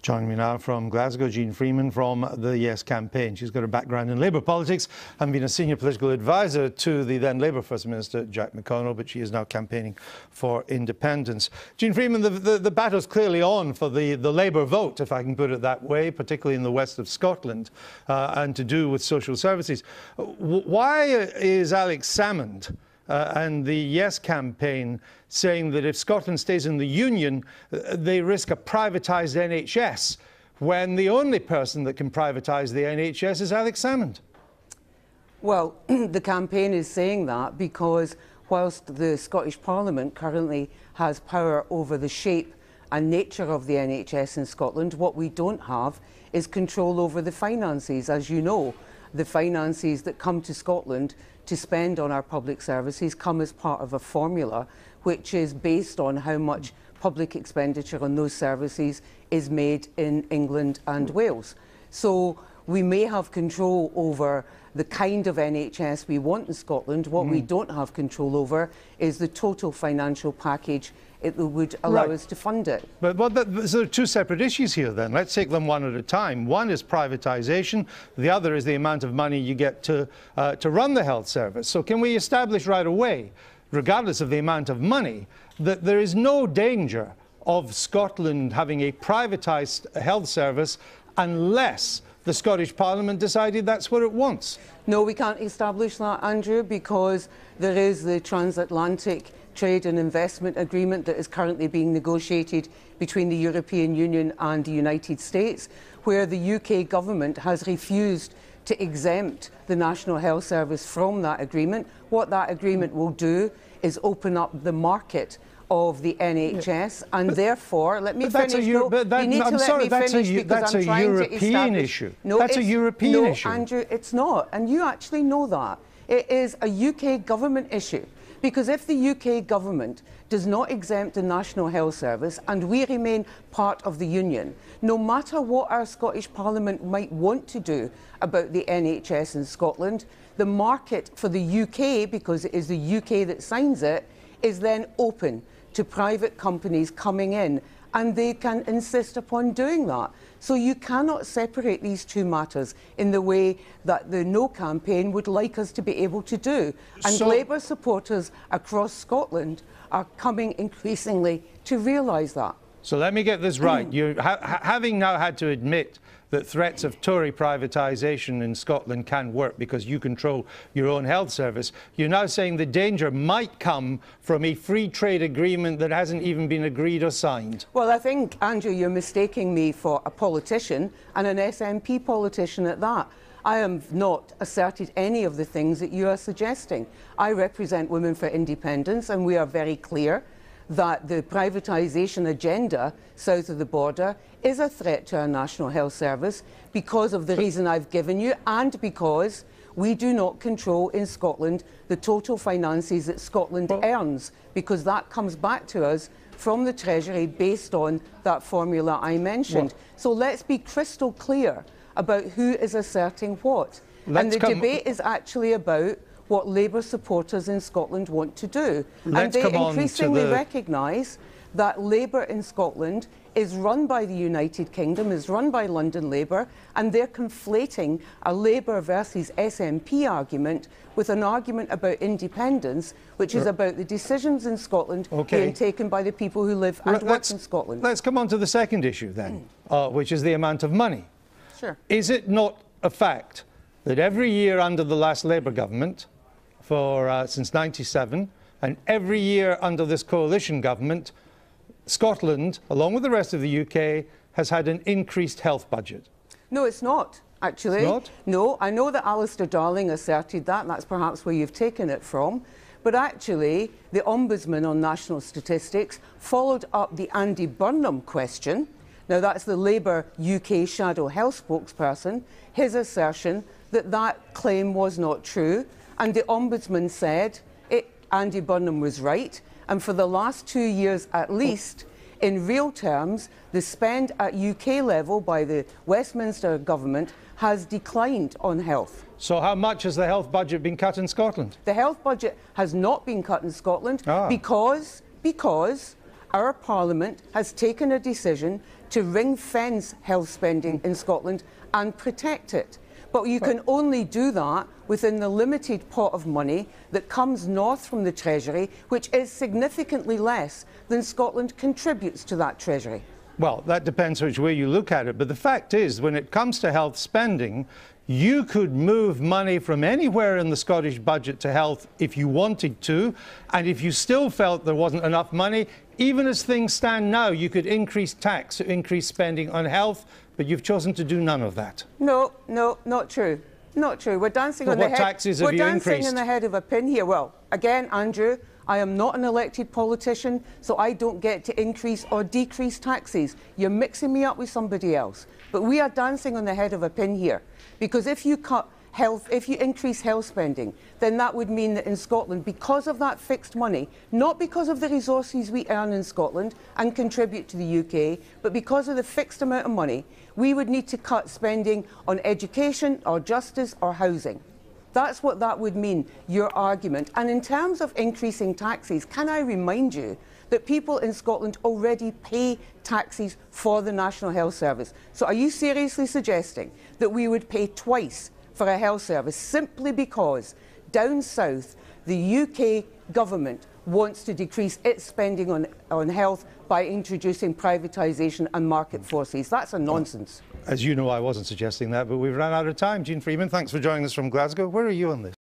Joining me now from Glasgow, Jeane Freeman from the Yes campaign. She's got a background in Labour politics and been a senior political advisor to the then Labour First Minister, Jack McConnell, but she is now campaigning for independence. Jeane Freeman, the battle's clearly on for the Labour vote, if I can put it that way, particularly in the west of Scotland, and to do with social services. Why is Alex Salmond and the Yes campaign saying that if Scotland stays in the Union, they risk a privatised NHS, when the only person that can privatise the NHS is Alex Salmond? Well, the campaign is saying that because whilst the Scottish Parliament currently has power over the shape and nature of the NHS in Scotland, what we don't have is control over the finances. As you know, the finances that come to Scotland to spend on our public services come as part of a formula which is based on how much public expenditure on those services is made in England and Wales. So we may have control over the kind of NHS we want in Scotland. What we don't have control over is the total financial package it would allow us to fund it. But there are two separate issues here then. Let's take them one at a time. One is privatisation. The other is the amount of money you get to run the health service. So can we establish right away, regardless of the amount of money, that there is no danger of Scotland having a privatised health service unless the Scottish Parliament decided that's what it wants? No, we can't establish that, Andrew, because there is the transatlantic trade and investment agreement that is currently being negotiated between the European Union and the United States, where the UK government has refused to exempt the National Health Service from that agreement. What that agreement will do is open up the market of the NHS, and therefore, let me finish. That's a European issue. No, that's a European issue. No, Andrew, it's not, and you actually know that. It is a UK government issue, because if the UK government does not exempt the National Health Service and we remain part of the Union, no matter what our Scottish Parliament might want to do about the NHS in Scotland, the market for the UK, because it is the UK that signs it, is then open to private companies coming in, and they can insist upon doing that. So you cannot separate these two matters in the way that the No campaign would like us to be able to do. And Labour supporters across Scotland are coming increasingly to realise that. So let me get this right. Having now had to admit that threats of Tory privatisation in Scotland can work because you control your own health service, you're now saying the danger might come from a free trade agreement that hasn't even been agreed or signed. Well, I think, Andrew, you're mistaking me for a politician, and an SNP politician at that. I have not asserted any of the things that you are suggesting. I represent Women for Independence, and we are very clear that the privatisation agenda south of the border is a threat to our National Health Service because of the reason I've given you, and because we do not control in Scotland the total finances that Scotland earns, because that comes back to us from the Treasury based on that formula I mentioned. So let's be crystal clear about who is asserting what. And the debate is actually about what Labour supporters in Scotland want to do. And they increasingly recognise that Labour in Scotland is run by the United Kingdom, is run by London Labour, and they're conflating a Labour versus SNP argument with an argument about independence, which is about the decisions in Scotland being taken by the people who live and work in Scotland. Let's come on to the second issue then, which is the amount of money. Sure. Is it not a fact that every year under the last Labour government, since '97, and every year under this coalition government, Scotland, along with the rest of the UK, has had an increased health budget? No, it's not, actually. It's not? No, I know that Alistair Darling asserted that, and that's perhaps where you've taken it from. But actually, the Ombudsman on National Statistics followed up the Andy Burnham question. Now, that's the Labour UK shadow health spokesperson, his assertion that that claim was not true. And the Ombudsman said Andy Burnham was right. And for the last 2 years at least, in real terms, the spend at UK level by the Westminster government has declined on health. So how much has the health budget been cut in Scotland? The health budget has not been cut in Scotland because our Parliament has taken a decision to ring-fence health spending in Scotland and protect it. But you can only do that within the limited pot of money that comes north from the Treasury, which is significantly less than Scotland contributes to that Treasury. Well, that depends which way you look at it. But the fact is, when it comes to health spending, you could move money from anywhere in the Scottish budget to health if you wanted to. And if you still felt there wasn't enough money, even as things stand now, you could increase tax, increase spending on health. But you've chosen to do none of that. No, not true. Not true. We're dancing on the head. What taxes have you increased? We're dancing on the head of a pin here. Well, again, Andrew, I am not an elected politician, so I don't get to increase or decrease taxes. You're mixing me up with somebody else. But we are dancing on the head of a pin here. Because if you cut health, if you increase health spending, then that would mean that in Scotland, because of that fixed money, not because of the resources we earn in Scotland and contribute to the UK, but because of the fixed amount of money, we would need to cut spending on education or justice or housing. That's what that would mean, your argument. And in terms of increasing taxes, can I remind you that people in Scotland already pay taxes for the National Health Service? So are you seriously suggesting that we would pay twice for a health service simply because down south the UK government wants to decrease its spending on health by introducing privatisation and market forces? That's a nonsense. As you know, I wasn't suggesting that, but we've run out of time. Jeane Freeman, thanks for joining us from Glasgow. Where are you on this?